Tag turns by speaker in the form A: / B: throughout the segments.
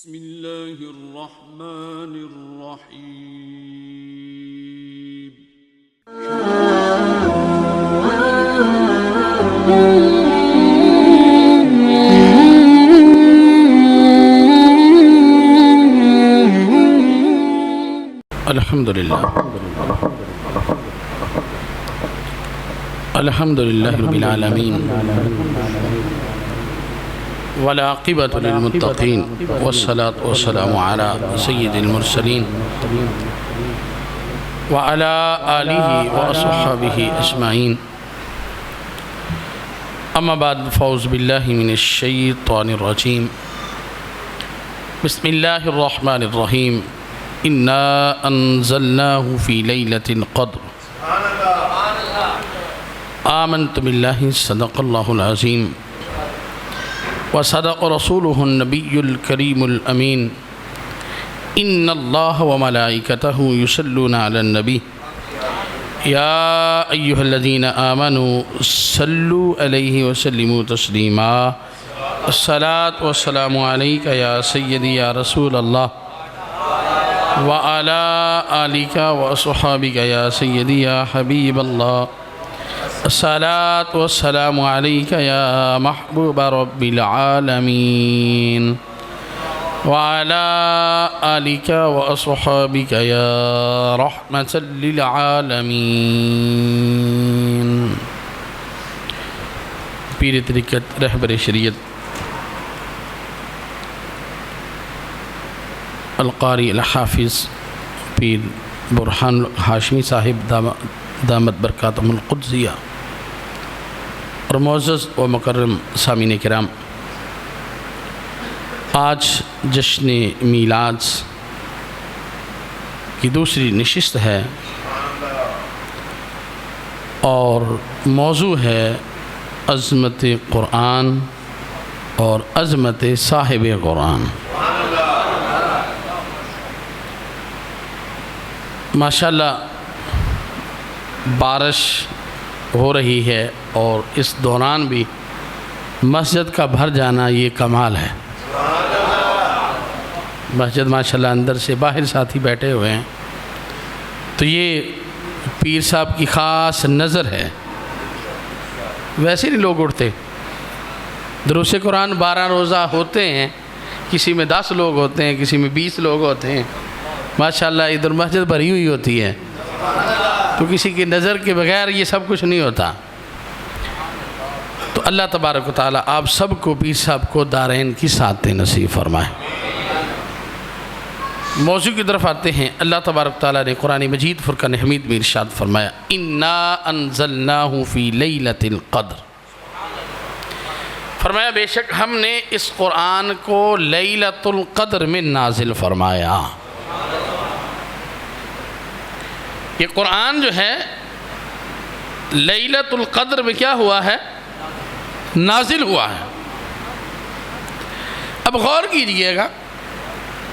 A: بسم الله الرحمن الرحيم.
B: الحمد لله رب العالمين والعاقبة للمتقين والصلاة والسلام على سيد المرسلين وعلى آله وأصحابه أجمعين. أما بعد فأعوذ بالله من الشيطان الرجيم. بسم الله الرحمن الرحيم. إنا أنزلناه في ليلة القدر. آمنت بالله صدق الله العظيم وصدق رسوله النبي الكريم الأمين. إن الله وملائكته يصلون على النبي يا أيها الذين آمنوا صلوا عليه وسلموا تسليما. الصلاة والسلام عليك يا سيدي يا رسول الله وعلى آلك وأصحابك يا سيدي يا حبيب الله. الصلاة والسلام عليك يا محبوب رب العالمين وعلى آلك وأصحابك يا رحمة للعالمين. پیر طریقت رہبر شریعت القاری الحافظ پیر برہان ہاشمی صاحب دامت برکاتہم القدسیہ اور معزز و مکرم سامعین کرام، آج جشن میلاد کی دوسری نشست ہے اور موضوع ہے عظمت قرآن اور عظمت صاحب قرآن. ماشاءاللہ بارش ہو رہی ہے اور اس دوران بھی مسجد کا بھر جانا یہ کمال ہے. مسجد ماشاءاللہ اندر سے باہر ساتھی بیٹھے ہوئے ہیں تو یہ پیر صاحب کی خاص نظر ہے. ویسے نہیں لوگ اٹھتے. دروس قرآن 12 روزہ ہوتے ہیں، کسی میں 10 لوگ ہوتے ہیں، کسی میں 20 لوگ ہوتے ہیں. ماشاءاللہ ادھر مسجد بھری ہوئی ہوتی ہے تو کسی کی نظر کے بغیر یہ سب کچھ نہیں ہوتا. تو اللہ تبارک و تعالیٰ آپ سب کو پیر صاحب کو دارین کی سعادت نصیب فرمائے. موضوع کی طرف آتے ہیں. اللہ تبارک و تعالیٰ نے قرآن مجید فرقان حمید میں ارشاد فرمایا انا انزلناہ فی لیلۃ القدر. فرمایا بے شک ہم نے اس قرآن کو لیلۃ القدر میں نازل فرمایا. یہ قرآن جو ہے لیلۃ القدر میں کیا ہوا ہے؟ نازل ہوا ہے. اب غور کیجئے گا،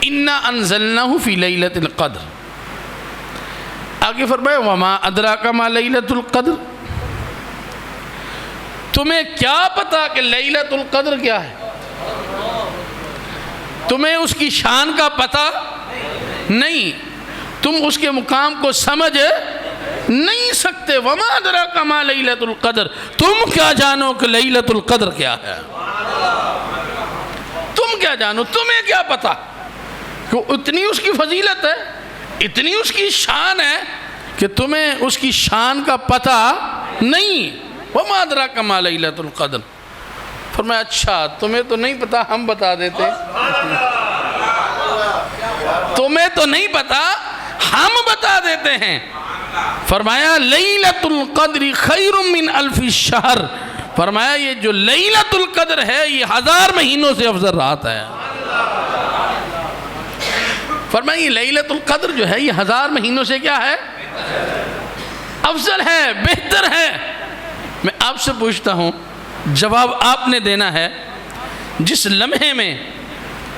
B: انا انزلناہ فی لیلۃ القدر، آگے فرمایا وما ادراک ما لیلۃ القدر. تمہیں کیا پتا کہ لیلۃ القدر کیا ہے؟ تمہیں اس کی شان کا پتہ نہیں، تم اس کے مقام کو سمجھ نہیں سکتے. وما ادراک ما لیلۃ القدر، تم کیا جانو کہ لیلۃ القدر کیا ہے؟ تم کیا جانو، تمہیں کیا پتا کہ اتنی اس کی فضیلت ہے، اتنی اس کی شان ہے کہ تمہیں اس کی شان کا پتہ نہیں. وما ادراک ما لیلۃ القدر. فرمایا اچھا تمہیں تو نہیں پتا، ہم بتا دیتے. تمہیں تو نہیں پتا، ہم بتا دیتے ہیں. فرمایا لیلۃ القدر خیر من الف شہر. فرمایا یہ جو لیلۃ القدر ہے یہ 1000 مہینوں سے افضل رات ہے. فرمایا یہ لیلۃ القدر جو ہے یہ 1000 مہینوں سے کیا ہے؟ افضل ہے، بہتر ہے. میں آپ سے پوچھتا ہوں، جواب آپ نے دینا ہے. جس لمحے میں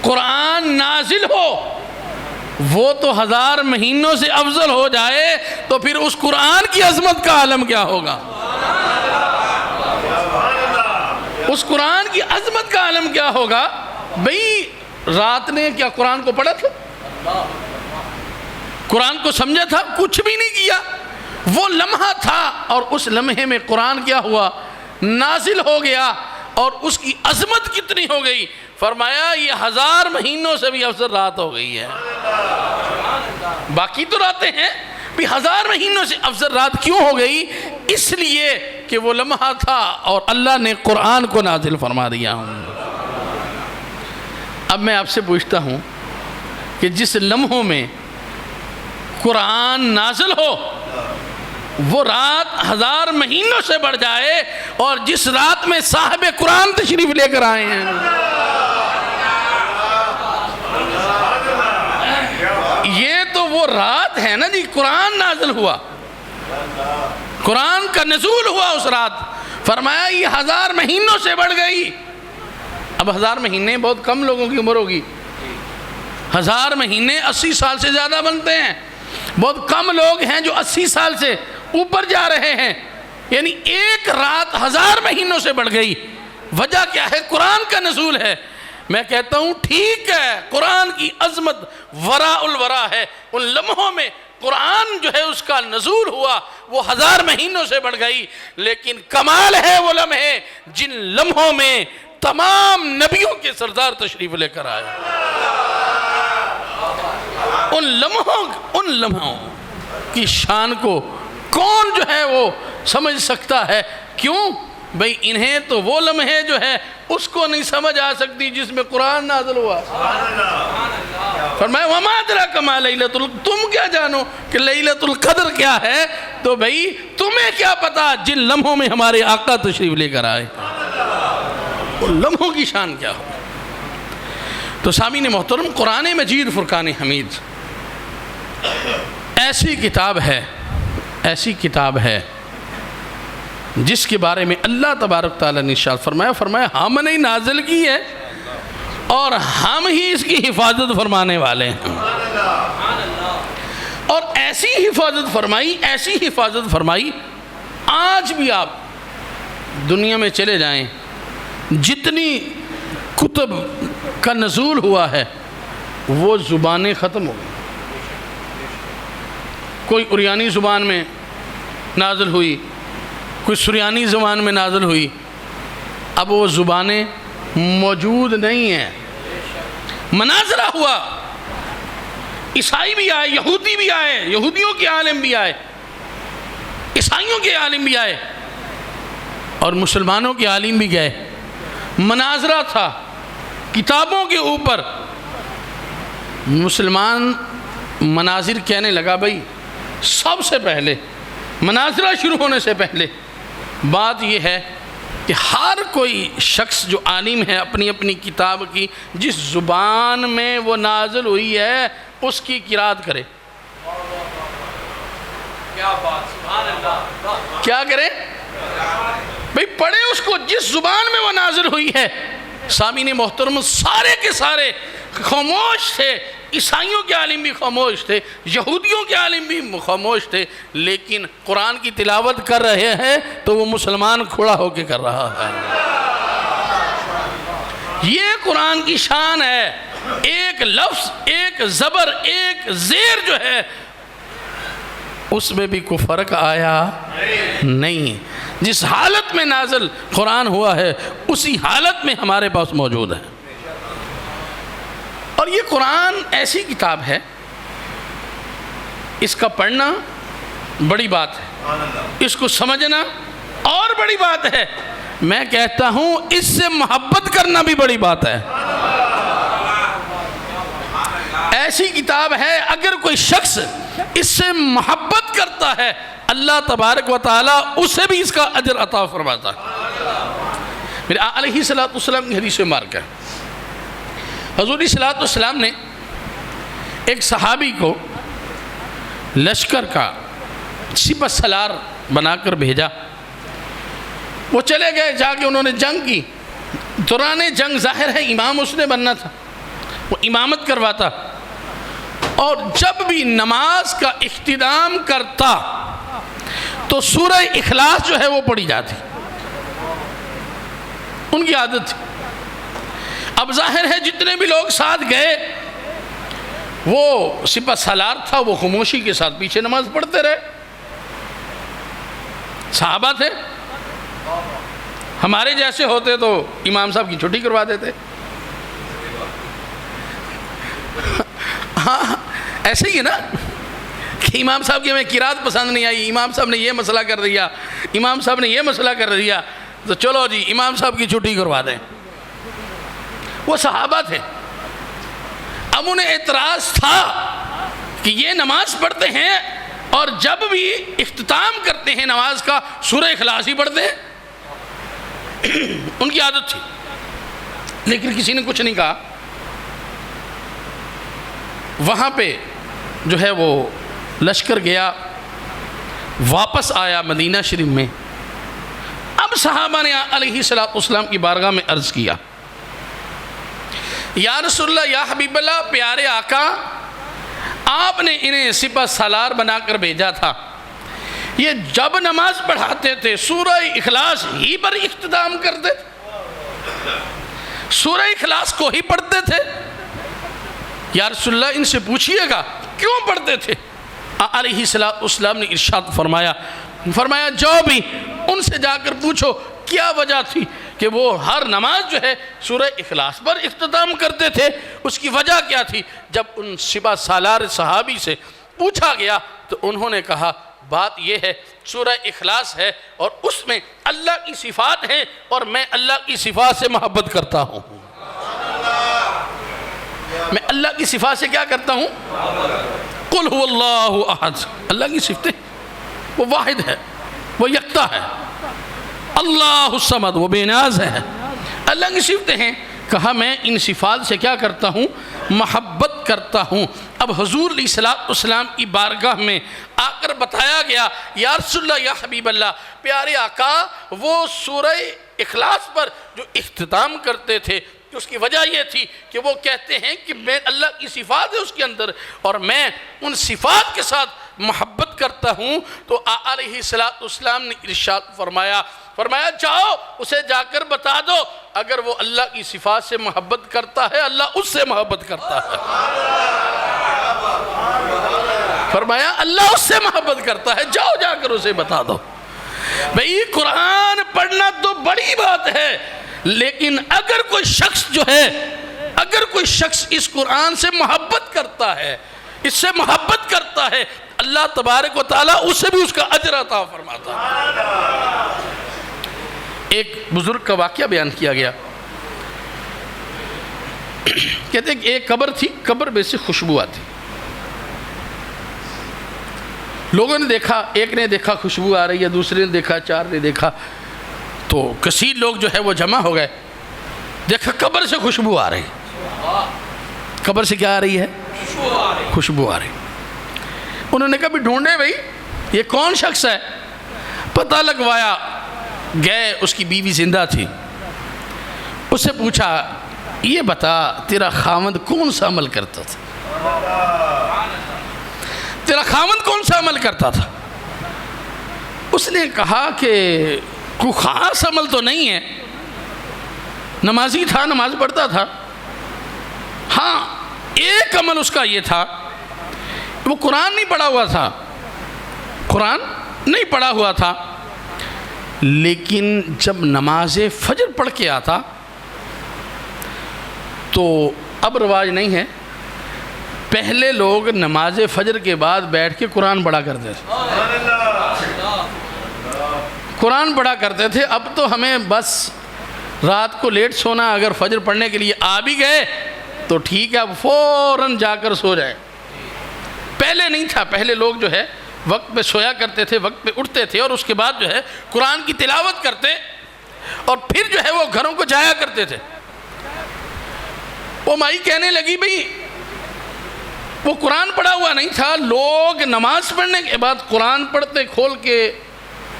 B: قرآن نازل ہو وہ تو 1000 مہینوں سے افضل ہو جائے تو پھر اس قرآن کی عظمت کا عالم کیا ہوگا؟ اس قرآن کی عظمت کا عالم کیا ہوگا؟ بھئی رات نے کیا قرآن کو پڑھا تھا؟ قرآن کو سمجھا تھا؟ کچھ بھی نہیں کیا. وہ لمحہ تھا اور اس لمحے میں قرآن کیا ہوا؟ نازل ہو گیا. اور اس کی عظمت کتنی ہو گئی؟ فرمایا یہ 1000 مہینوں سے بھی افضل رات ہو گئی ہے. باقی تو راتیں ہیں بھی 1000 مہینوں سے افضل رات کیوں ہو گئی؟ اس لیے کہ وہ لمحہ تھا اور اللہ نے قرآن کو نازل فرما دیا. اب میں آپ سے پوچھتا ہوں کہ جس لمحوں میں قرآن نازل ہو وہ رات 1000 مہینوں سے بڑھ جائے، اور جس رات میں صاحب قرآن تشریف لے کر آئے ہیں، یہ تو وہ رات ہے نا جی. قرآن نازل ہوا، قرآن کا نزول ہوا اس رات. فرمایا یہ 1000 مہینوں سے بڑھ گئی. اب 1000 مہینے بہت کم لوگوں کی عمر ہوگی. 1000 مہینے 80 سال سے زیادہ بنتے ہیں. بہت کم لوگ ہیں جو 80 سال سے اوپر جا رہے ہیں. یعنی ایک رات 1000 مہینوں سے بڑھ گئی. وجہ کیا ہے؟ قرآن کا نزول ہے. میں کہتا ہوں ٹھیک ہے، قرآن کی عظمت وراء الورا ہے. ان لمحوں میں قرآن جو ہے اس کا نزول ہوا، وہ 1000 مہینوں سے بڑھ گئی. لیکن کمال ہے وہ لمحے جن لمحوں میں تمام نبیوں کے سردار تشریف لے کر آئے. ان لمحوں کی شان کو کون جو ہے وہ سمجھ سکتا ہے؟ کیوں بھئی انہیں تو وہ لمحے جو ہے اس کو نہیں سمجھ آ سکتی جس میں قرآن نازل ہوا. فرمایا وما ادراک ما لیلۃ القدر، تم کیا جانو کہ لیلۃ القدر کیا ہے؟ تو بھئی تمہیں کیا پتا جن لمحوں میں ہمارے آقا تشریف لے کر آئے، ان لمحوں کی شان کیا ہو. تو سامعین محترم، قرآن مجید فرقان حمید ایسی کتاب ہے جس کے بارے میں اللہ تبارک تعالیٰ نے ارشاد فرمایا ہم نے نازل کی ہے اور ہم ہی اس کی حفاظت فرمانے والے ہیں. اور ایسی حفاظت فرمائی آج بھی آپ دنیا میں چلے جائیں، جتنی کتب کا نزول ہوا ہے وہ زبانیں ختم ہو گئی. کوئی عریانی زبان میں نازل ہوئی، کوئی سریانی زبان میں نازل ہوئی. اب وہ زبانیں موجود نہیں ہیں. مناظرہ ہوا، عیسائی بھی آئے، یہودی بھی آئے، یہودیوں کے عالم بھی آئے، عیسائیوں کے عالم بھی آئے، اور مسلمانوں کے عالم بھی گئے. مناظرہ تھا کتابوں کے اوپر. مسلمان مناظر کہنے لگا بھائی سب سے پہلے مناظرہ شروع ہونے سے پہلے بات یہ ہے کہ ہر کوئی شخص جو عالم ہے اپنی اپنی کتاب کی جس زبان میں وہ نازل ہوئی ہے اس کی قرات کرے. کیا بات، سبحان اللہ. کیا کرے بھئی؟ پڑھے اس کو جس زبان میں وہ نازل ہوئی ہے. سامعین محترم، سارے کے سارے خاموش تھے. عیسائیوں کے عالم بھی خاموش تھے، یہودیوں کے عالم بھی خاموش تھے، لیکن قرآن کی تلاوت کر رہے ہیں تو وہ مسلمان کھڑا ہو کے کر رہا ہے. یہ قرآن کی شان ہے. ایک لفظ، ایک زبر، ایک زیر جو ہے اس میں بھی کوئی فرق آیا نہیں. جس حالت میں نازل قرآن ہوا ہے اسی حالت میں ہمارے پاس موجود ہے. اور یہ قرآن ایسی کتاب ہے، اس کا پڑھنا بڑی بات ہے، اس کو سمجھنا اور بڑی بات ہے. میں کہتا ہوں اس سے محبت کرنا بھی بڑی بات ہے. ایسی کتاب ہے اگر کوئی شخص اس سے محبت کرتا ہے اللہ تبارک و تعالیٰ اسے بھی اس کا اجر عطا فرماتا ہے. میرے آقا علیہ السلام کی حدیث مبارکہ ہے، حضور صلی اللہ علیہ وسلم نے ایک صحابی کو لشکر کا سپہ سالار بنا کر بھیجا. وہ چلے گئے، جا کے انہوں نے جنگ کی. دوران جنگ ظاہر ہے امام اس نے بننا تھا، وہ امامت کرواتا، اور جب بھی نماز کا اختتام کرتا تو سورہ اخلاص جو ہے وہ پڑھی جاتی، ان کی عادت تھی. اب ظاہر ہے جتنے بھی لوگ ساتھ گئے وہ سپہ سالار تھا، وہ خاموشی کے ساتھ پیچھے نماز پڑھتے رہے. صحابہ تھے، ہمارے جیسے ہوتے تو امام صاحب کی چھٹی کروا دیتے. ہاں ایسے ہی ہے نا کہ امام صاحب کی ہمیں قرات پسند نہیں آئی، امام صاحب نے یہ مسئلہ کر دیا، امام صاحب نے یہ مسئلہ کر دیا، تو چلو جی امام صاحب کی چھٹی کروا دیں. وہ صحابہ تھے. اب انہیں اعتراض تھا کہ یہ نماز پڑھتے ہیں اور جب بھی اختتام کرتے ہیں نماز کا سورہ اخلاص ہی پڑھتے ہیں. ان کی عادت تھی. لیکن کسی نے کچھ نہیں کہا. وہاں پہ جو ہے وہ لشکر گیا، واپس آیا مدینہ شریف میں. اب صحابہ نے علیہ السلام کی بارگاہ میں عرض کیا، یا رسول اللہ، یا حبیب اللہ، پیارے آقا، آپ نے انہیں سپہ سالار بنا کر بھیجا تھا، یہ جب نماز پڑھاتے تھے سورہ اخلاص ہی پر اختتام کرتے تھے، سورہ اخلاص کو ہی پڑھتے تھے. یا رسول اللہ ان سے پوچھئے گا کیوں پڑھتے تھے. علیہ السلام نے ارشاد فرمایا جاؤ بھی ان سے جا کر پوچھو کیا وجہ تھی کہ وہ ہر نماز جو ہے سورہ اخلاص پر اختتام کرتے تھے. اس کی وجہ کیا تھی؟ جب ان سپہ سالار صحابی سے پوچھا گیا تو انہوں نے کہا بات یہ ہے، سورہ اخلاص ہے اور اس میں اللہ کی صفات ہیں اور میں اللہ کی صفات سے محبت کرتا ہوں. میں اللہ کی صفات سے کیا کرتا ہوں؟ قل هو اللہ احد. اللہ کی صفتیں، وہ واحد ہے، وہ یکتا ہے. اللہ الصمد، وہ بے نیاز ہے. اللہ کی صفتیں ہیں. کہا میں ان صفات سے کیا کرتا ہوں؟ محبت کرتا ہوں. اب حضور علیہ السلام کی بارگاہ میں آ کر بتایا گیا، یا رسول اللہ، یا حبیب اللہ، پیارے آقا، وہ سورہ اخلاص پر جو اختتام کرتے تھے اس کی وجہ یہ تھی کہ وہ کہتے ہیں کہ میں اللہ کی صفات ہے اس کے اندر اور میں ان صفات کے ساتھ محبت کرتا ہوں. تو علیہ السلام نے ارشاد فرمایا جاؤ اسے جا کر بتا دو اگر وہ اللہ کی صفات سے محبت کرتا ہے اللہ اس سے محبت کرتا ہے. فرمایا اللہ اس سے محبت کرتا ہے، جاؤ جا کر اسے بتا دو. بھئی قرآن پڑھنا تو بڑی بات ہے، لیکن اگر کوئی شخص اس قرآن سے محبت کرتا ہے، اس سے محبت کرتا ہے، اللہ تبارک و تعالیٰ اسے بھی اس کا اجر عطا فرماتا ہے. ایک بزرگ کا واقعہ بیان کیا گیا. کہتے ہیں کہ ایک قبر تھی، قبر میں سے خوشبو آتی. لوگوں نے دیکھا، ایک نے دیکھا خوشبو آ رہی ہے، دوسرے نے دیکھا، چار نے دیکھا، تو کثیر لوگ جو ہے وہ جمع ہو گئے. دیکھا قبر سے خوشبو آ رہی. قبر سے کیا آ رہی ہے؟ خوشبو آ رہی. انہوں نے کہا بھی ڈھونڈے بھئی یہ کون شخص ہے. پتہ لگوایا، گئے، اس کی بیوی زندہ تھی. اس سے پوچھا یہ بتا تیرا خاوند کون سا عمل کرتا تھا؟ تیرا خاوند کون سا عمل کرتا تھا؟ اس نے کہا کہ کوئی خاص عمل تو نہیں ہے، نمازی تھا، نماز پڑھتا تھا. ہاں ایک عمل اس کا یہ تھا، وہ قرآن نہیں پڑھا ہوا تھا، لیکن جب نماز فجر پڑھ کے آتا تو اب رواج نہیں ہے، پہلے لوگ نماز فجر کے بعد بیٹھ کے قرآن پڑھا کرتے تھے. اب تو ہمیں بس رات کو لیٹ سونا، اگر فجر پڑھنے کے لیے آ بھی گئے تو ٹھیک ہے، اب فوراً جا کر سو جائے. پہلے نہیں تھا، پہلے لوگ جو ہے وقت پہ سویا کرتے تھے، وقت پہ اٹھتے تھے اور اس کے بعد جو ہے قرآن کی تلاوت کرتے اور پھر جو ہے وہ گھروں کو جایا کرتے تھے. وہ مائی کہنے لگی بھئی وہ قرآن پڑھا ہوا نہیں تھا، لوگ نماز پڑھنے کے بعد قرآن پڑھتے کھول کے،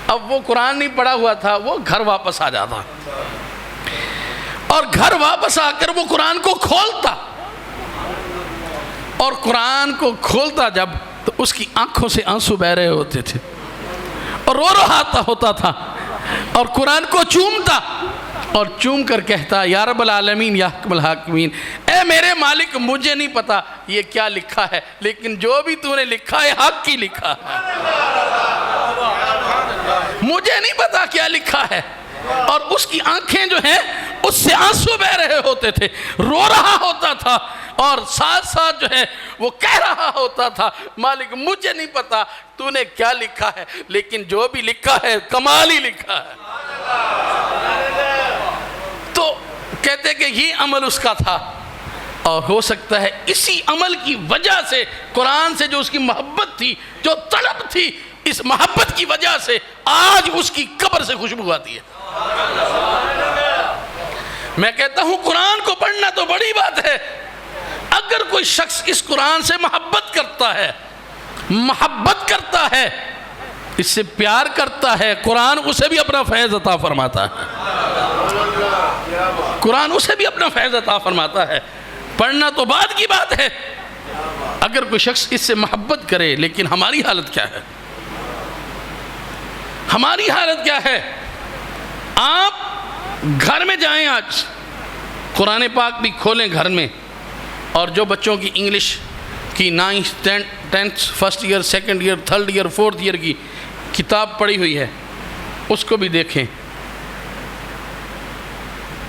B: اب وہ قرآن نہیں پڑھا ہوا تھا، وہ گھر واپس آ جاتا اور گھر واپس آ کر وہ قرآن کو کھولتا اور قرآن کو کھولتا جب تو اس کی آنکھوں سے آنسو بہ رہے ہوتے تھے اور رو رہا ہوتا تھا اور قرآن کو چومتا اور چوم کر کہتا یا رب العالمین یا حکم الحاکمین، اے میرے مالک مجھے نہیں پتا یہ کیا لکھا ہے، لیکن جو بھی تو نے لکھا ہے حق کی لکھا ہے، مجھے نہیں پتا کیا لکھا ہے۔ اور اس کی آنکھیں جو ہیں اس سے آنسو بہ رہے ہوتے تھے، رو رہا ہوتا تھا اور ساتھ ساتھ جو ہے وہ کہہ رہا ہوتا تھا مالک مجھے نہیں پتا تو نے کیا لکھا ہے، لیکن جو بھی لکھا ہے کمال ہی لکھا ہے۔ تو کہتے کہ یہ عمل اس کا تھا، اور ہو سکتا ہے اسی عمل کی وجہ سے قرآن سے جو اس کی محبت تھی، جو طلب تھی، اس محبت کی وجہ سے آج اس کی قبر سے خوشبو آتی ہے۔ میں کہتا ہوں قرآن کو پڑھنا تو بڑی بات ہے، اگر کوئی شخص اس قرآن سے محبت کرتا ہے، اس سے پیار کرتا ہے، قرآن اسے بھی اپنا فیض عطا فرماتا ہے، قرآن اسے بھی اپنا فیض عطا فرماتا ہے۔ پڑھنا تو بعد کی بات ہے، اگر کوئی شخص اس سے محبت کرے، لیکن ہماری حالت کیا ہے؟ ہماری حالت کیا ہے؟ آپ گھر میں جائیں، آج قرآن پاک بھی کھولیں گھر میں، اور جو بچوں کی انگلش کی 9th 10th first year second year third year fourth year کی کتاب پڑھی ہوئی ہے اس کو بھی دیکھیں۔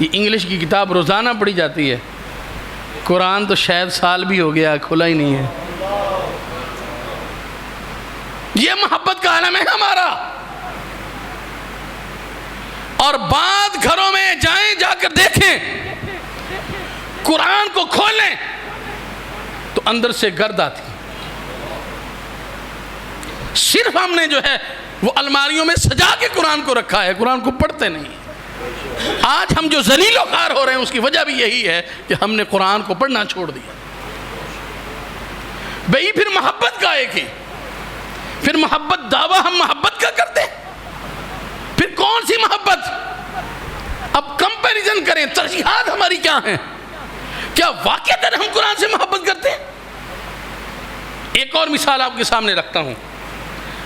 B: یہ انگلش کی کتاب روزانہ پڑھی جاتی ہے، قرآن تو شاید سال بھی ہو گیا کھلا ہی نہیں ہے۔ یہ محبت کا عالم ہے ہمارا۔ اور بعد گھروں میں جائیں، جا کر دیکھیں، قرآن کو کھولیں تو اندر سے گرد آتی، صرف ہم نے جو ہے وہ الماریوں میں سجا کے قرآن کو رکھا ہے، قرآن کو پڑھتے نہیں۔ آج ہم جو ذلیل و خوار ہو رہے ہیں اس کی وجہ بھی یہی ہے کہ ہم نے قرآن کو پڑھنا چھوڑ دیا۔ بھئی پھر محبت کا ایک ہی، پھر محبت دعویٰ ہم محبت کا کرتے، پھر کون سی محبت؟ اب کمپیریزن کریں، ترجیحات ہماری کیا ہیں؟ کیا واقعتاً ہم قرآن سے محبت کرتے ہیں؟ ایک اور مثال آپ کے سامنے رکھتا ہوں،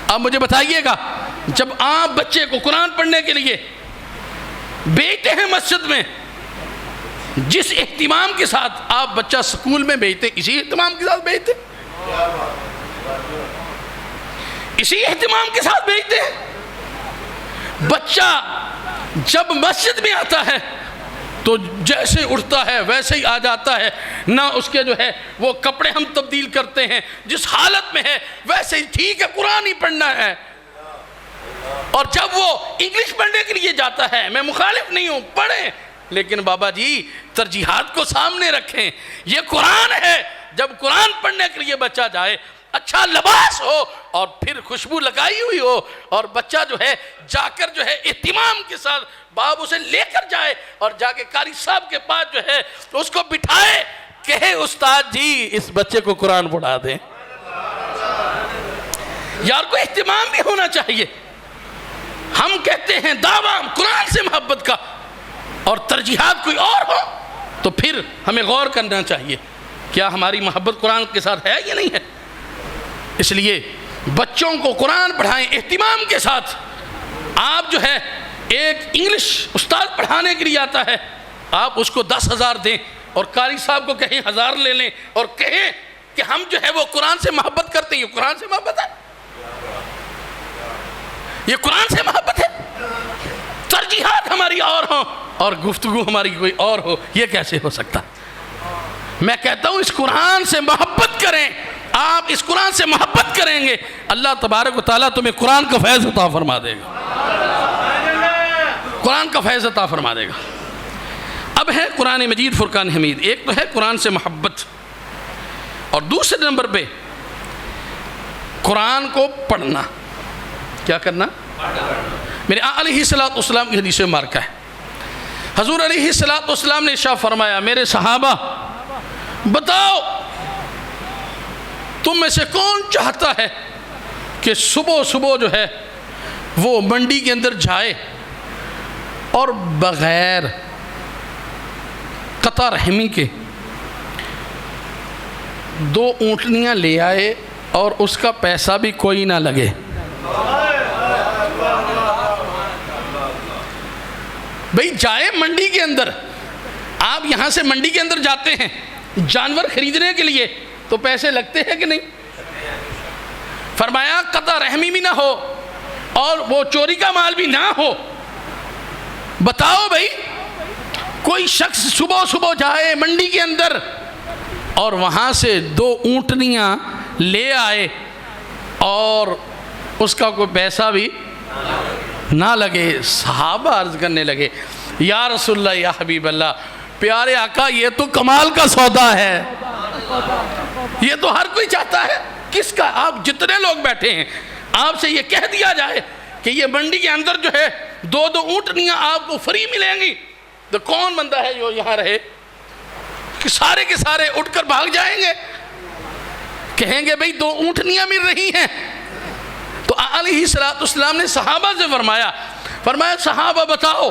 B: آپ مجھے بتائیے گا، جب آپ بچے کو قرآن پڑھنے کے لیے بھیجتے ہیں مسجد میں، جس اہتمام کے ساتھ آپ بچہ سکول میں بھیجتے اسی اہتمام کے ساتھ بھیجتے، اسی اہتمام کے ساتھ بھیجتے ہیں۔ بچہ جب مسجد میں آتا ہے تو جیسے اٹھتا ہے ویسے ہی آ جاتا ہے، نہ اس کے جو ہے وہ کپڑے ہم تبدیل کرتے ہیں، جس حالت میں ہے ویسے ہی ٹھیک ہے قرآن ہی پڑھنا ہے۔ اور جب وہ انگلش پڑھنے کے لیے جاتا ہے، میں مخالف نہیں ہوں، پڑھیں، لیکن بابا جی ترجیحات کو سامنے رکھیں۔ یہ قرآن ہے، جب قرآن پڑھنے کے لیے بچہ جائے، اچھا لباس ہو اور پھر خوشبو لگائی ہوئی ہو، اور بچہ جو ہے جا کر جو ہے اہتمام کے ساتھ باپ اسے لے کر جائے اور جا کے قاری صاحب کے پاس جو ہے اس کو بٹھائے، کہے استاد جی اس بچے کو قرآن پڑھا دیں۔ یار کو اہتمام بھی ہونا چاہیے۔ ہم کہتے ہیں دعویٰ قرآن سے محبت کا، اور ترجیحات کوئی اور ہو تو پھر ہمیں غور کرنا چاہیے کیا ہماری محبت قرآن کے ساتھ ہے یا نہیں ہے۔ اس لیے بچوں کو قرآن پڑھائیں اہتمام کے ساتھ۔ آپ جو ہے ایک انگلش استاد پڑھانے کے لیے آتا ہے، آپ اس کو 10,000 دیں اور قاری صاحب کو کہیں 1000 لے لیں اور کہیں کہ ہم جو ہے وہ قرآن سے محبت کرتے ہیں۔ یہ قرآن سے محبت ہے؟ یہ قرآن سے محبت ہے؟ ترجیحات ہماری اور ہوں اور گفتگو ہماری کوئی اور ہو، یہ کیسے ہو سکتا؟ میں کہتا ہوں اس قرآن سے محبت کریں۔ آپ اس قرآن سے محبت کریں گے، اللہ تبارک و تعالیٰ تمہیں قرآن کا فیض عطا فرما دے گا، قرآن کا فیض عطا فرما دے گا۔ اب ہے قرآن مجید فرقان حمید، ایک تو ہے قرآن سے محبت، اور دوسرے نمبر پہ قرآن کو پڑھنا۔ کیا کرنا؟ میرے آقا علیہ السلام کی حدیث مبارکہ ہے، حضور علیہ السلام نے ارشاد فرمایا، میرے صحابہ بتاؤ تم میں سے کون چاہتا ہے کہ صبح صبح جو ہے وہ منڈی کے اندر جائے اور بغیر قطع رحمی کے 2 اونٹنیاں لے آئے اور اس کا پیسہ بھی کوئی نہ لگے؟ بھئی جائے منڈی کے اندر، آپ یہاں سے منڈی کے اندر جاتے ہیں جانور خریدنے کے لیے تو پیسے لگتے ہیں کہ نہیں؟ فرمایا قطع رحمی بھی نہ ہو اور وہ چوری کا مال بھی نہ ہو۔ بتاؤ بھئی کوئی شخص صبح صبح جائے منڈی کے اندر اور وہاں سے 2 اونٹنیاں لے آئے اور اس کا کوئی پیسہ بھی نہ لگے۔ صحابہ عرض کرنے لگے یا رسول اللہ یا حبیب اللہ، پیارے آقا یہ تو کمال کا سودا ہے، یہ تو ہر کوئی چاہتا ہے۔ کس کا؟ آپ جتنے لوگ بیٹھے ہیں آپ سے یہ کہہ دیا جائے کہ یہ منڈی کے اندر جو ہے 2 اونٹنیاں آپ کو فری ملیں گی تو کون بندہ ہے جو یہاں رہے؟ کہ سارے کے سارے اٹھ کر بھاگ جائیں گے، کہیں گے بھئی 2 اونٹنیاں مل رہی ہیں۔ تو علیہ السلام نے صحابہ سے فرمایا صحابہ بتاؤ،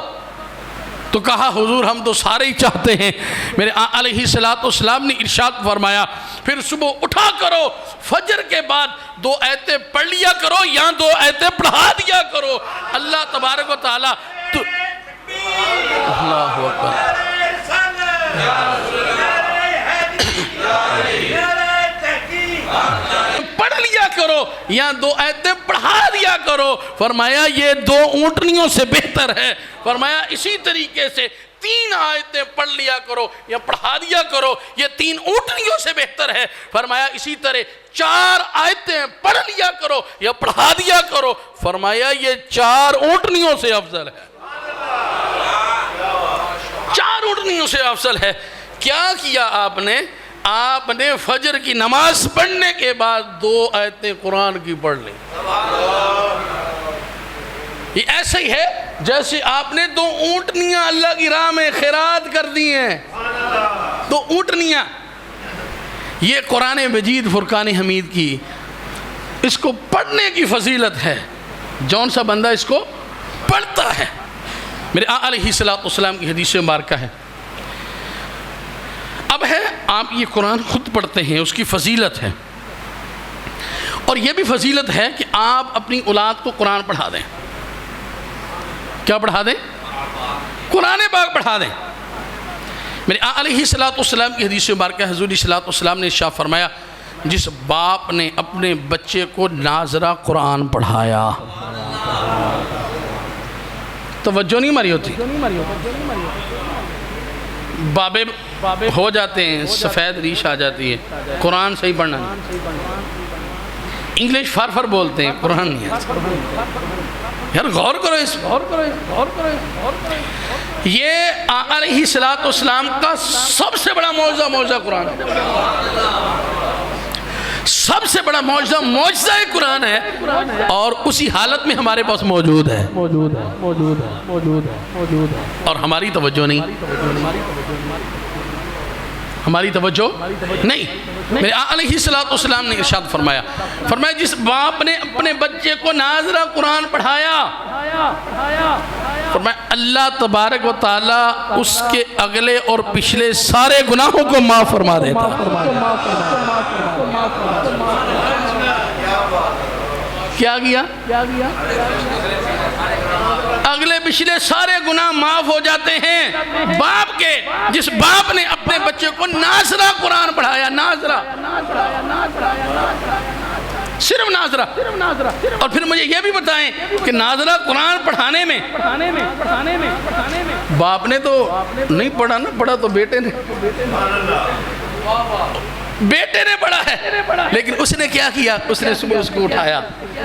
B: تو کہا حضور ہم تو سارے ہی چاہتے ہیں۔ میرے علیہ السلام نے ارشاد فرمایا پھر صبح اٹھا کرو، فجر کے بعد 2 آیتیں پڑھ لیا کرو یا 2 آیتیں پڑھا دیا کرو۔ اللہ تبارک و تعالیٰ اللہ اکبر، پڑھ لیا کرو یا 2 آیتیں پڑھا دیا کرو۔ فرمایا یہ 2 اونٹنیوں سے بہتر ہے۔ فرمایا اسی طریقے سے 3 آیتیں پڑھ لیا کرو یا پڑھا دیا کرو، یہ 3 اونٹنیوں سے بہتر ہے۔ فرمایا اسی طرح 4 آیتیں پڑھ لیا کرو یا پڑھا دیا کرو۔ فرمایا یہ 4 اونٹنیوں سے افضل ہے، 4 اونٹنیوں سے افضل ہے۔ کیا کیا آپ نے فجر کی نماز پڑھنے کے بعد 2 آیتیں قرآن کی پڑھ لی۔ یہ ایسے ہی ہے جیسے آپ نے 2 اونٹنیاں اللہ کی راہ میں خیرات کر دی ہیں۔ 2 اونٹنیاں، یہ قرآن مجید فرقان حمید کی، اس کو پڑھنے کی فضیلت ہے۔ جون سا بندہ اس کو پڑھتا ہے، میرے علیہ السلام کی حدیث مبارکہ ہے۔ اب ہے آپ یہ قرآن خود پڑھتے ہیں، اس کی فضیلت ہے، اور یہ بھی فضیلت ہے کہ آپ اپنی اولاد کو قرآن پڑھا دیں۔ کیا پڑھا دیں؟ قرآن پاک پڑھا دیں۔ میرے علیہ السلام کی حدیث مبارکہ حضور صلی اللہ علیہ وسلم نے ارشاد فرمایا جس باپ نے اپنے بچے کو ناظرہ قرآن پڑھایا، توجہ نہیں ماری ہوتی، بابے ہو جاتے ہیں، سفید ریش آ جاتی ہے، قرآن صحیح پڑھنا نہیں، انگلش فر بولتے ہیں، قرآن نہیں آتا۔ یار غور کرو اس، یہ علیہ السلام کا سب سے بڑا معجزہ قرآن ہے، سب سے بڑا معجزہ قرآن ہے، اور اسی حالت میں ہمارے پاس موجود ہے، اور ہماری توجہ نہیں، ہماری توجہ نہیں۔ میرے علیہ السلام نے ارشاد فرمایا جس باپ نے اپنے بچے کو ناظرہ قرآن پڑھایا، فرمایا اللہ تبارک و تعالیٰ اس کے اگلے اور پچھلے سارے گناہوں کو معاف فرما دیتا۔ کیا کیا؟ اگلے پچھلے سارے گناہ معاف ہو جاتے ہیں باپ کے، جس باپ نے اپنے بچے کو ناظرہ قرآن پڑھایا، ناظرہ، صرف ناظرہ۔ اور پھر مجھے یہ بھی بتائیں کہ ناظرہ قرآن پڑھانے میں باپ نے تو نہیں پڑھا نا، پڑھا تو بیٹے نے پڑھا ہے، لیکن اس نے کیا کیا؟ اس نے صبح اس کو اٹھایا،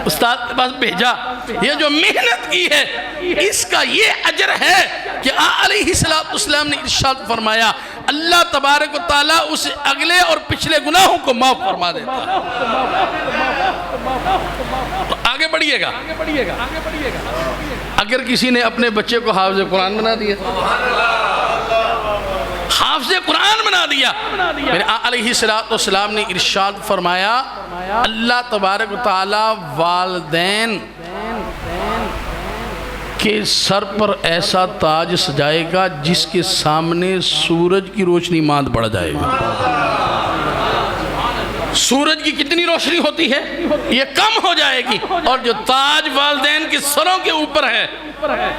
B: استاد کے پاس بھیجا، یہ جو محنت کی ہے اس کا یہ اجر ہے کہ علیہ السلام نے ارشاد فرمایا اللہ تبارک و تعالیٰ اس اگلے اور پچھلے گناہوں کو معاف فرما دیتا ہے۔ تو آگے بڑھیے گا، اگر کسی نے اپنے بچے کو حافظ قرآن بنا دیا، حافظ قرآن بنا دیا، میرے علیہ السلام نے ارشاد فرمایا اللہ تبارک و تعالیٰ والدین کے سر پر ایسا تاج سجائے گا جس کے سامنے سورج کی روشنی ماند پڑ جائے گا۔ سورج کی کتنی روشنی ہوتی ہے یہ کم ہو جائے گی، اور جو تاج والدین کے سروں کے اوپر ہے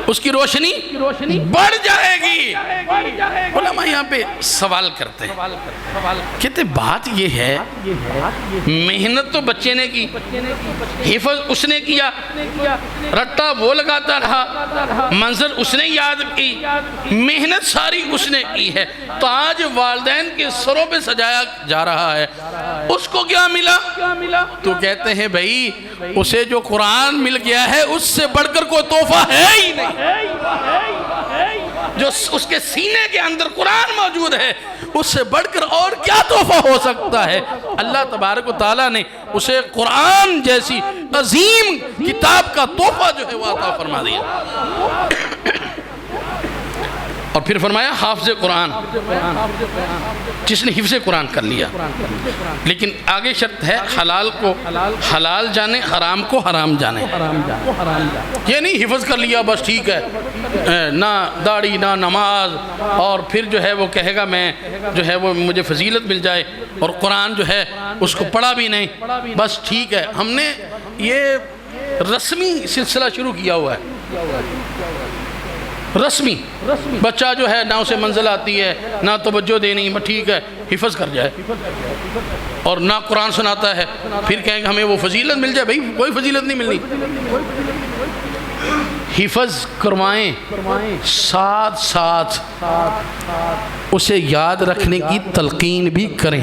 B: اس کی روشنی بڑھ جائے گی۔ علماء یہاں پہ سوال کرتے ہیں، کہتے بات یہ ہے محنت تو بچے نے کی، حفظ اس نے کیا، رٹا وہ لگاتا رہا، منظر اس نے یاد کی، محنت ساری اس نے کی ہے، تاج والدین کے سروں پہ سجایا جا رہا ہے، اس کو کیا ملا؟ تو کہتے ہیں بھائی اسے جو قرآن مل گیا ہے اس سے بڑھ کر کوئی تحفہ ہے ہی نہیں، جو اس کے سینے کے اندر قرآن موجود ہے اس سے بڑھ کر اور کیا تحفہ ہو سکتا ہے؟ اللہ تبارک و تعالیٰ نے اسے قرآن جیسی عظیم کتاب کا تحفہ جو ہے وہ عطا فرما دیا، اور پھر فرمایا حافظ قرآن، جس نے حفظ قرآن کر لیا، لیکن آگے شرط ہے حلال کو حلال جانے، حرام کو حرام جانے۔ یہ نہیں حفظ کر لیا بس ٹھیک ہے، نہ داڑھی نہ نماز، اور پھر جو ہے وہ کہے گا میں جو ہے وہ مجھے فضیلت مل جائے، اور قرآن جو ہے اس کو پڑھا بھی نہیں، بس ٹھیک ہے۔ ہم نے یہ رسمی سلسلہ شروع کیا ہوا ہے، رسمی بچہ جو ہے نہ اسے منزل آتی ہے نہ توجہ دینی، ٹھیک ہے حفظ کر جائے، اور نہ قرآن سناتا ہے، پھر کہیں گے ہمیں وہ فضیلت مل جائے، بھئی کوئی فضیلت نہیں ملنی۔ حفظ کروائیں، ساتھ ساتھ اسے یاد رکھنے کی تلقین بھی کریں۔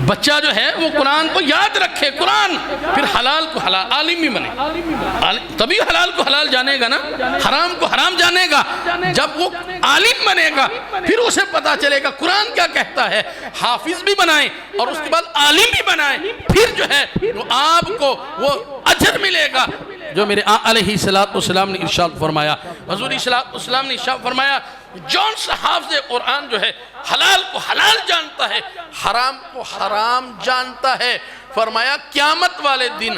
B: بچہ جو ہے وہ قرآن کو یاد رکھے، قرآن، پھر حلال کو حلال، عالم بھی بنے، تبھی حلال کو حلال جانے گا نا، حرام کو حرام جانے گا جب وہ عالم بنے گا، پھر اسے پتا چلے گا قرآن کیا کہتا ہے۔ حافظ بھی بنائیں اور اس کے بعد عالم بھی بنائیں، پھر جو ہے وہ آپ کو وہ اجر ملے گا جو میرے آقا علیہ السلام نے ارشاد فرمایا۔ حضور علیہ السلام نے ارشاد فرمایا جون سا حافظ قرآن جو ہے حلال کو حلال جانتا ہے، حرام کو حرام جانتا ہے، فرمایا قیامت والے دن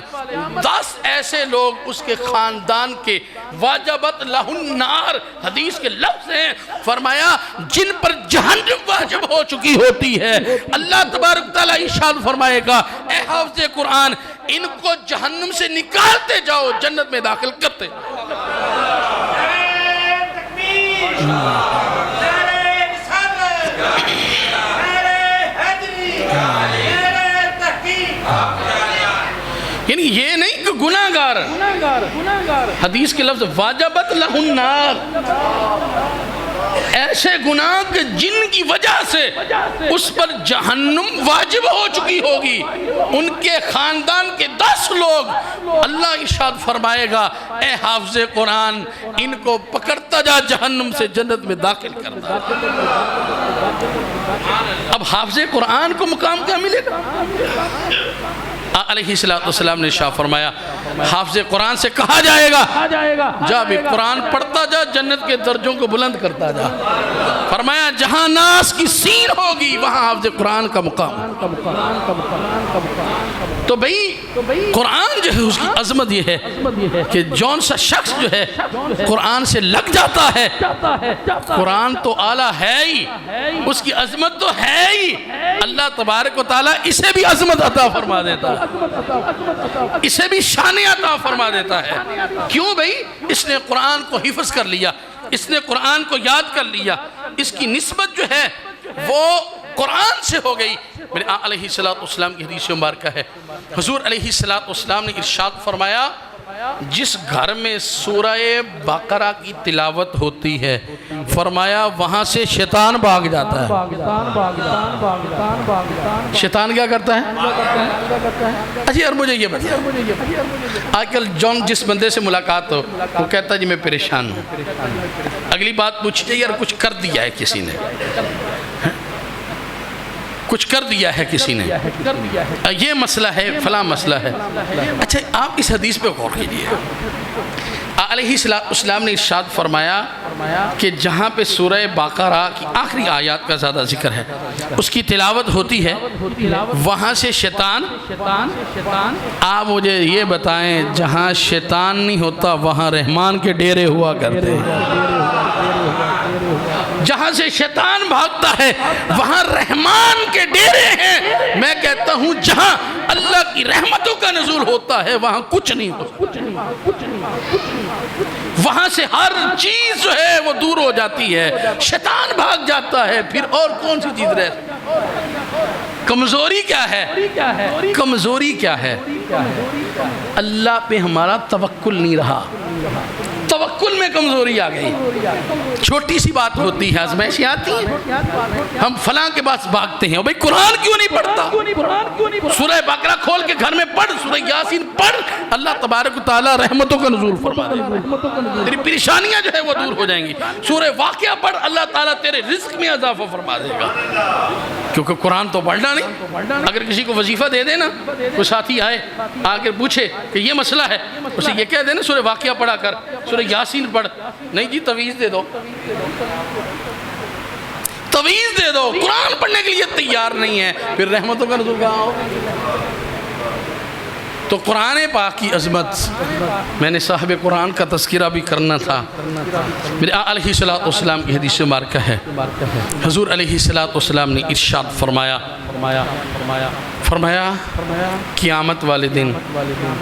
B: 10 ایسے لوگ اس کے خاندان کے واجبت لہ النار، حدیث کے لفظ ہیں، فرمایا جن پر جہنم واجب ہو چکی ہوتی ہے، اللہ تبارک تعالیٰ ارشاد فرمائے گا اے حافظ قرآن ان کو جہنم سے نکالتے جاؤ، جنت میں داخل کرتے یعنی یہ نہیں کہ گناہگار، حدیث کے لفظ واجبت لہ النار، ایسے گناہ کہ جن کی وجہ سے اس پر جہنم واجب ہو چکی ہوگی، ان کے خاندان کے 10 لوگ، اللہ ارشاد فرمائے گا اے حافظ قرآن ان کو پکڑتا جا، جہنم سے جنت میں داخل کرتا۔ اب حافظ قرآن کو مقام کیا ملے گا؟ علیہ السلام نے ارشاد فرمایا حافظ قرآن سے کہا جائے گا جا بھی قرآن پڑھتا جا، جنت کے درجوں کو بلند کرتا جا، فرمایا جہاں ناس کی سین ہوگی وہاں حافظ قرآن کا مقام۔ تو بھئی قرآن جو ہے اس کی عظمت یہ ہے کہ جون سا شخص جو ہے قرآن سے لگ جاتا ہے، قرآن تو اعلیٰ ہے ہی، اس کی عظمت تو ہے ہی، اللہ تبارک و تعالیٰ اسے بھی عظمت عطا فرما دیتا ہے، اسے بھی شان عطا فرما دیتا ہے۔ کیوں بھئی؟ اس نے قرآن کو حفظ کر لیا، اس نے قرآن کو یاد کر لیا، اس کی نسبت جو ہے وہ قرآن سے ہو گئی۔ میرے آقا علیہ السلام کی حدیث مبارکہ ہے، حضور علیہ السلام نے ارشاد فرمایا جس گھر میں سورہ بقرہ کی تلاوت ہوتی ہے، فرمایا وہاں سے شیطان بھاگ جاتا ہے۔ شیطان کیا کرتا ہے؟ اچھا یار مجھے یہ بتا، آج کل جون جس بندے سے ملاقات ہو وہ کہتا ہے جی میں پریشان ہوں، اگلی بات پوچھتے یار کچھ کر دیا ہے کسی نے، کچھ کر دیا ہے کسی نے، یہ مسئلہ ہے فلاں مسئلہ ہے۔ اچھا آپ اس حدیث پہ غور کیجئے، علیہ السلام نے ارشاد فرمایا کہ جہاں پہ سورہ بقرہ کی آخری آیات کا زیادہ ذکر ہے اس کی تلاوت ہوتی ہے، وہاں سے شیطان، آپ مجھے یہ بتائیں جہاں شیطان نہیں ہوتا وہاں رحمان کے ڈیرے ہوا کرتے ہیں، جہاں سے شیطان بھاگتا ہے وہاں رحمان کے ڈیرے ہیں، ہوں جہاں اللہ کی رحمتوں کا نزول ہوتا ہے وہاں کچھ نہیں ہوتا، وہاں سے ہر چیز جو ہے وہ دور ہو جاتی ہے، شیطان بھاگ جاتا ہے، پھر اور کون سی چیز رہ کمزوری کیا ہے؟ کمزوری کیا ہے؟ اللہ پہ ہمارا توکل نہیں رہا، توکل میں کمزوری آ گئی۔ چھوٹی سی بات ہوتی ہے، آزمائشیں آتی ہیں، ہم فلاں کے پاس بھاگتے ہیں، بھئی قرآن کیوں نہیں پڑھتا؟ سورہ بقرہ کھول کے گھر میں پڑھ، سورہ یاسین پڑھ، اللہ تبارک و تعالی رحمتوں کا نزول فرما دے گا، تیری پریشانیاں جو ہے وہ دور ہو جائیں گی۔ سورہ واقعہ پڑھ، اللہ تعالیٰ تیرے رزق میں اضافہ فرما دے گا، کیونکہ قرآن تو پڑھنا نہیں۔ اگر کسی کو وظیفہ دے دے نا، کوئی ساتھی آئے آ کے پوچھے کہ یہ مسئلہ ہے، اسے یہ کہہ دے نا سورہ واقعہ پڑھا کر، سورہ یاسین پڑھ، نہیں جی تویز دے دو، تویز دے دو، قرآن پڑھنے کے لیے تیار نہیں ہے، پھر رحمتوں کا نزول کہاں ہو؟ تو قرآن پاک کی عظمت، میں نے صاحب قرآن کا تذکرہ بھی کرنا تھا۔ میرے آقا علیہ السلام کی حدیث مبارکہ ہے، حضور علیہ السلام نے ارشاد فرمایا، قیامت والے دن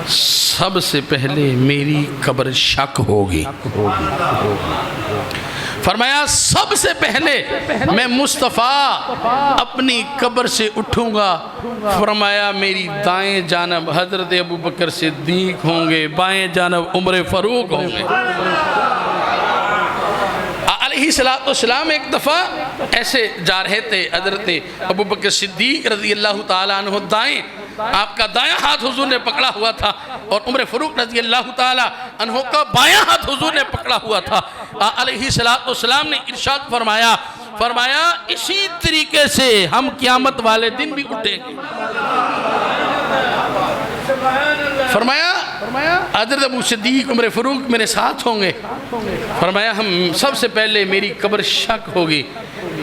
B: سب سے پہلے میری قبر شک ہوگی، فرمایا صب سے پہلے میں مصطفیٰ اپنی قبر سے اٹھوں گا، فرمایا میری دائیں جانب حضرت ابوبکر صدیق ہوں گے، بائیں جانب عمر فاروق ہوں گے۔ علیہ السلام ایک دفعہ ایسے جا رہے تھے، حضرت ابوبکر صدیق رضی اللہ تعالیٰ عنہ دائیں، آپ کا دایاں ہاتھ حضور نے پکڑا ہوا تھا، اور عمر فاروق رضی اللہ تعالیٰ عنہ کا بایاں ہاتھ حضور نے پکڑا ہوا تھا۔ علیہ السلام نے ارشاد فرمایا اسی طریقے سے ہم قیامت والے دن بھی اٹھیں گے۔ فرمایا حضرت ابو صدیق عمر فاروق میرے ساتھ ہوں گے، فرمایا ہم سب سے پہلے میری قبر شک ہوگی،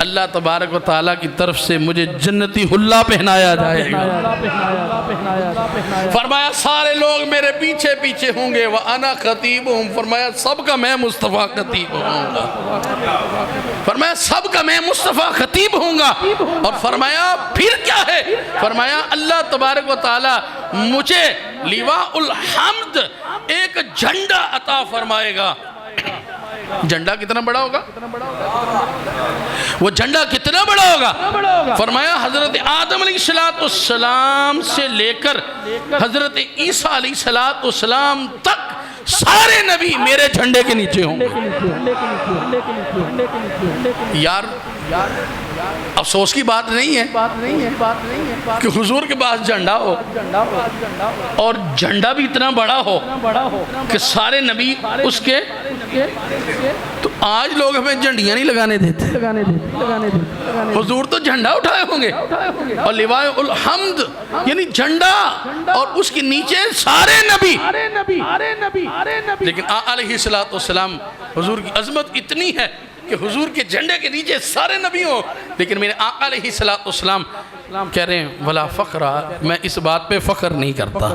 B: اللہ تبارک و تعالیٰ کی طرف سے مجھے جنتی حلہ پہنایا جائے گا، فرمایا سارے لوگ میرے پیچھے پیچھے ہوں گے، وَأَنَا خَطِيبُهُمْ، فرمایا سب کا میں مصطفیٰ خطیب ہوں گا، فرمایا سب کا میں مصطفیٰ خطیب ہوں گا، اور فرمایا پھر کیا ہے؟ فرمایا اللہ تبارک و تعالیٰ مجھے لیواء الحمد ایک جھنڈا عطا فرمائے گا۔ جھنڈا کتنا بڑا ہوگا؟ وہ جھنڈا کتنا بڑا ہوگا؟ فرمایا حضرت آدم علیہ السلام سے لے کر حضرت عیسیٰ علیہ السلام تک سارے نبی میرے جھنڈے کے نیچے ہوں گے۔ یار افسوس کی بات نہیں ہے کہ حضور کے پاس جھنڈا ہو اور جھنڈا بھی اتنا بڑا ہو کہ سارے نبی اس کے، تو آج لوگ ہمیں جھنڈیاں نہیں لگانے دیتے، حضور تو جھنڈا اٹھائے ہوں گے، اور لیواء الحمد یعنی جھنڈا، اور اس کے نیچے سارے نبی۔ لیکن علیہ السلام حضور کی عظمت اتنی ہے کہ حضور کے جھنڈے کے نیچے سارے نبی ہوں، لیکن میرے آقا علیہ السلام کہہ رہے ہیں ولا فخر، میں اس بات پہ فخر نہیں کرتا،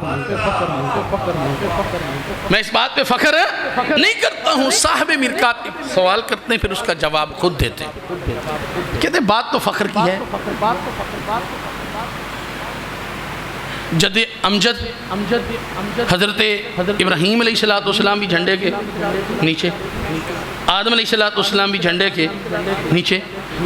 B: میں اس بات پہ فخر نہیں کرتا ہوں۔ صاحب مرکات سوال کرتے ہیں، پھر اس کا جواب خود دیتے ہیں، کہتے ہیں بات تو فخر کی ہے۔ جد امجد حضرت ابراہیم علیہ السلام بھی جھنڈے کے نیچے، آدم علیہ السلام بھی جھنڈے کے نیچے،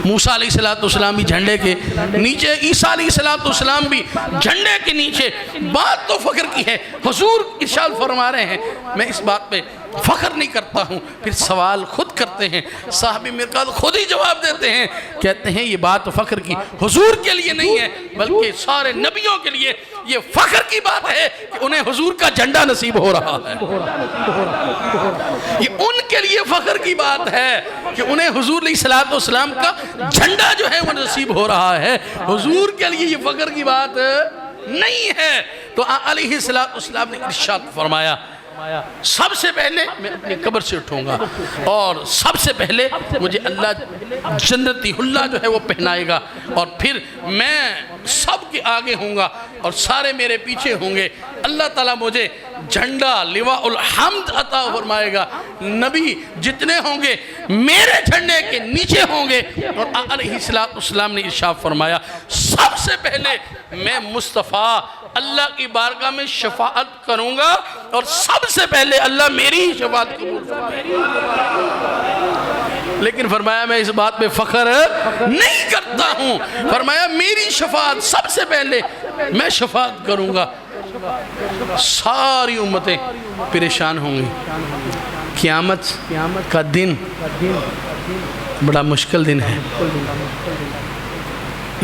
B: موسیٰ علیہ السلام بھی جھنڈے کے نیچے، عیسیٰ علیہ السلام بھی جھنڈے کے نیچے۔ بات تو فخر کی ہے، حضور ارشاد فرما رہے ہیں میں اس بات پہ فخر نہیں کرتا ہوں۔ پھر سوال خود کرتے ہیں، صاحب مرکات خود ہی جواب دیتے ہیں، کہتے ہیں یہ بات فخر کی حضور کے لیے نہیں ہے، بلکہ سارے نبیوں کے لیے یہ فخر کی بات ہے کہ انہیں حضور کا جھنڈا نصیب ہو رہا ہے۔ یہ ان کے لیے فخر کی بات ہے کہ انہیں حضور علیہ السلام کا جھنڈا جو ہے وہ نصیب ہو رہا ہے، حضور کے لیے یہ فخر کی بات نہیں ہے۔ تو علیہ السلام نے ارشاد فرمایا سب سے پہلے میں اپنی قبر سے اٹھوں گا اور سب سے پہلے مجھے اللہ جنتی حلہ جو ہے وہ پہنائے گا، اور پھر میں سب کے آگے ہوں گا اور سارے میرے پیچھے ہوں گے۔ اللہ تعالیٰ مجھے جھنڈا لواء الحمد عطا فرمائے گا، نبی جتنے ہوں گے میرے جھنڈے کے نیچے ہوں گے، اور آقا علیہ السلام نے ارشاد فرمایا سب سے پہلے میں مصطفیٰ اللہ کی بارگاہ میں شفاعت کروں گا اور سب سے پہلے اللہ میری ہی شفاعت قبول فرمائے گا۔ لیکن فرمایا میں اس بات پہ فخر نہیں کرتا ہوں، فرمایا میری شفاعت سب سے پہلے میں شفاعت کروں گا، ساری امتیں پریشان ہوں گی۔ قیامت کا دن بڑا مشکل دن ہے،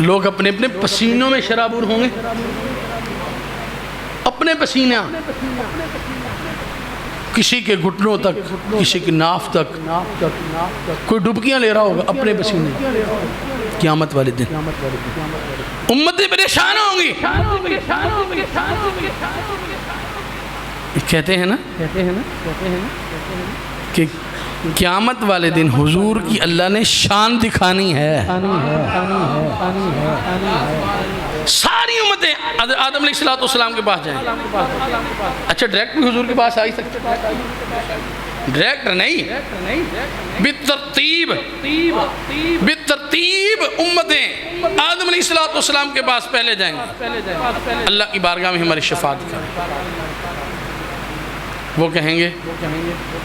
B: لوگ اپنے اپنے پسینوں میں شرابور ہوں گے، اپنے پسینہ، کسی کے گھٹنوں تک، کسی کی ناف تک، کوئی ڈبکیاں لے رہا ہوگا اپنے پسینے۔ قیامت والے دن امتیں پریشان ہوں گی۔ کہتے ہیں نا کہ قیامت والے دن حضور کی اللہ نے شان دکھانی ہے۔ ساری امتیں آدم علیہ السلام کے پاس جائیں۔ اچھا ڈائریکٹ بھی حضور کے پاس آئی سکتے، ڈائریکٹ نہیں، بالترتیب امتیں آدم علیہ السلام کے پاس پہلے جائیں گے، اللہ کی بارگاہ میں ہماری شفاعت کریں۔ وہ کہیں گے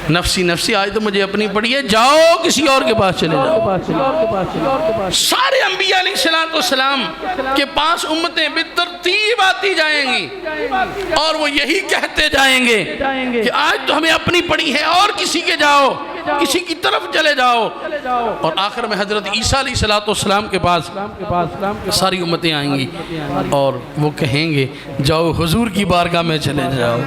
B: نفسی نفسی، آج تو مجھے اپنی پڑی ہے، جاؤ کسی اور کے پاس چلے جاؤ۔ سارے انبیاء علیہ السلام کے پاس امتیں بالترتیب آتی جائیں گی اور وہ یہی کہتے جائیں گے کہ آج تو ہمیں اپنی پڑی ہے، اور کسی کے جاؤ، کسی کی طرف چلے جاؤ، اور آخر میں حضرت عیسیٰ علیہ السلام کے پاس ساری امتیں آئیں گی اور وہ کہیں گے جاؤ حضور کی بارگاہ میں چلے جاؤ۔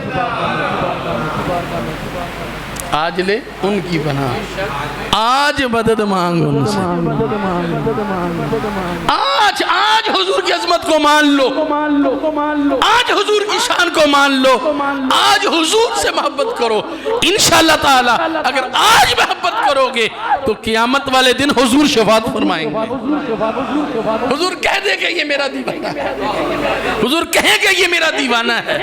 B: آج لے ان کی پناہ، آج مدد مانگ ان سے، آج حضور کی عظمت کو مان لو، آج حضور کی شان کو مان لو، آج حضور سے محبت کرو۔ انشاءاللہ تعالی اگر آج محبت کرو گے تو قیامت والے دن حضور شفاعت فرمائیں گے۔ حضور کہہ دے کہ یہ میرا دیوانہ ہے، حضور کہیں کہ یہ میرا دیوانہ ہے۔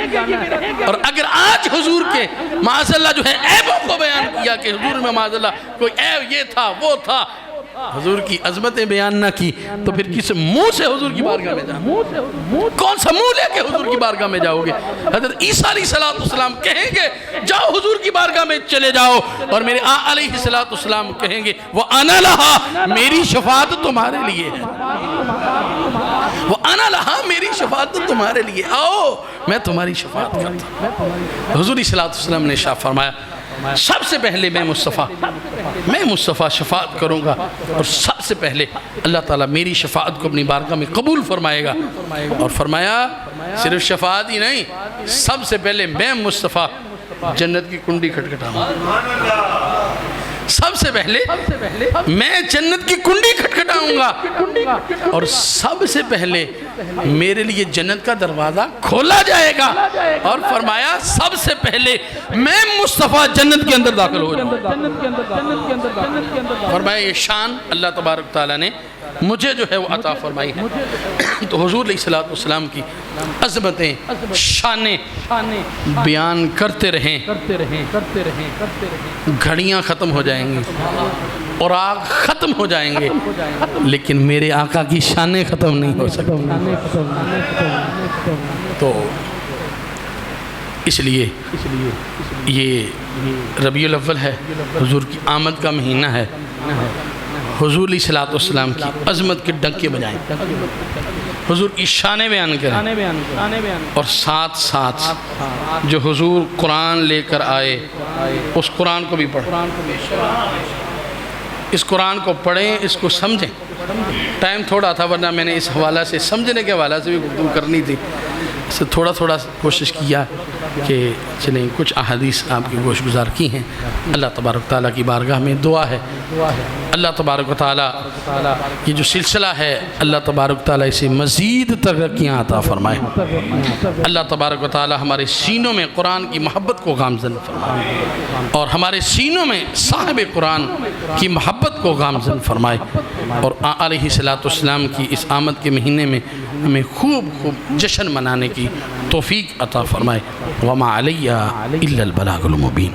B: اور اگر آج حضور کے معاذ اللہ جو ہے عیبوں کو بیان کیا کہ حضور میں معاذ اللہ کوئی عیب یہ تھا وہ تھا، حضور کی عظمتیں بیان نہ کی، تو پھر کس منہ سے حضور کی بارگاہ میں جاؤ؟ کون سا منہ لے کے حضور کی بارگاہ میں جاؤ گے؟ حضرت عیسیٰ علیہ السلام کہیں گے جاؤ حضور کی بارگاہ میں چلے جاؤ، اور میرے آقا علیہ السلام کہیں گے وَأَنَا لَهَا، میری شفاعت تمہارے لیے ہے، وَأَنَا لَهَا، میری شفاعت تمہارے لیے، آؤ میں تمہاری شفاعت کرتا ہوں۔ حضور علیہ السلام نے ارشاد فرمایا سب سے پہلے میں مصطفیٰ شفاعت کروں گا، اور سب سے پہلے اللہ تعالیٰ میری شفاعت کو اپنی بارگاہ میں قبول فرمائے گا، اور فرمایا صرف شفاعت ہی نہیں، سب سے پہلے میں مصطفیٰ جنت کی کنڈی کھٹکھٹاؤں گا، سب سے پہلے میں جنت کی کنڈی کھٹکھٹاؤں گا، اور سب سے پہلے میرے لیے جنت کا دروازہ کھولا جائے گا، اور فرمایا سب سے پہلے میں مصطفیٰ جنت کے اندر داخل ہو جاؤں گا۔ فرمایا یہ شان اللہ تبارک تعالیٰ نے مجھے جو ہے وہ عطا فرمائی ہے۔ تو حضور علیہ السلام کی عظمتیں، شانیں بیان کرتے رہیں، گھڑیاں ختم ہو جائیں گی اور آگ ختم ہو جائیں گے، لیکن میرے آقا کی شانیں ختم نہیں ہو سکتی۔ تو اس لیے یہ ربیع الاول ہے، حضور کی آمد کا مہینہ ہے، حضور علیہ السلام کی عظمت کے ڈنکے بجائیں، حضور کی شانیں بیان کریں، اور ساتھ ساتھ جو حضور قرآن لے کر آئے اس قرآن کو بھی پڑھیں، اس قرآن کو پڑھیں، اس کو سمجھیں۔ ٹائم تھوڑا تھا ورنہ میں نے اس حوالہ سے سمجھنے کے حوالہ سے بھی گفتگو کرنی تھی، سے تھوڑا تھوڑا کوشش کیا کہ چلیں کچھ احادیث آپ کی گوش گزار کی ہیں. اللہ تبارک تعالیٰ کی بارگاہ میں دعا ہے اللہ تبارک و تعالیٰ یہ جو سلسلہ ہے اللہ تبارک تعالیٰ اسے مزید ترقیاں عطا فرمائے. اللہ تبارک و تعالیٰ ہمارے سینوں میں قرآن کی محبت کو گامزن فرمائے اور ہمارے سینوں میں صاحب قرآن کی محبت کو گامزن فرمائے اور علیہ الصلوۃ والسلام کی اس آمد کے مہینے میں ہمیں خوب جشن منانے کی توفیق عطا فرمائے. وما علیہ الا البلاغ المبین.